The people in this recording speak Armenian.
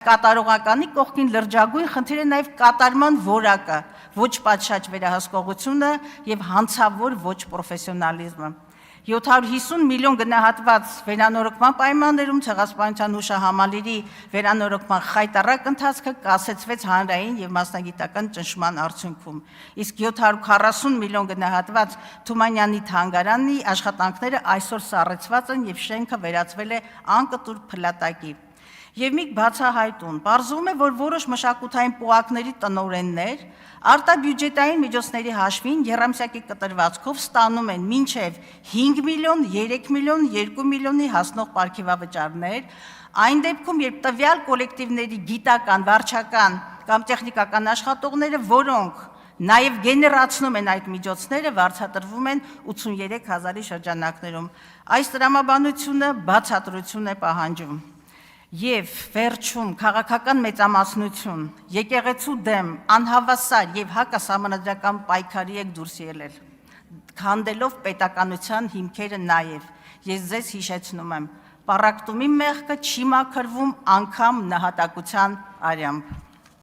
Կատարողականի կողքին լրջագույն խնդիր է նաև կատարման որակը, ոչ պատշաճ վերահսկողությունը եւ հանցավոր ոչ պրոֆեսիոնալիզմը։ 750 միլիոն գնահատված վերանորոգման պայմաններում ցեղասպանության հուշահամալիրի վերանորոգման խայտառակ ընթացքը կասեցվեց հանրային եւ մասնագիտական ճնշման արդյունքում։ Իսկ 740 միլիոն գնահատված Թումանյանի թանգարանի աշխատանքները այսօր սառեցված են եւ շենքը վերածվել է անկտուր փլատակի։ Եվ մի բացահայտուն, պարզվում է, որ որոշ մշակութային պոակների տնօրեններ արտաբյուջետային միջոցների հաշվին եռամսյակի կտրվածքով ստանում են մինչև 5 միլիոն, 3 միլիոն, 2 միլիոնի հասնող պարգևավճարներ, այն դեպքում, երբ տվյալ կոլեկտիվների գիտական, վարչական կամ տեխնիկական աշխատողները, որոնք նաև գեներացնում են այդ միջոցները, վարձատրվում են 83,000-ի շրջանակներում։ Այս տրամաբանությունը բացատրություն է պահանջում։ Եվ վերջում քաղաքական մեծամասնություն, եկեղեցու դեմ անհավասար եւ հակասահմանադրական պայքարի եք դուրս ելել, քանդելով պետականության հիմքերը նաեւ։ Ես ձեզ հիշեցնում եմ, պառակտումի մեղքը չի մաքրվում անգամ նահատակության արյամբ։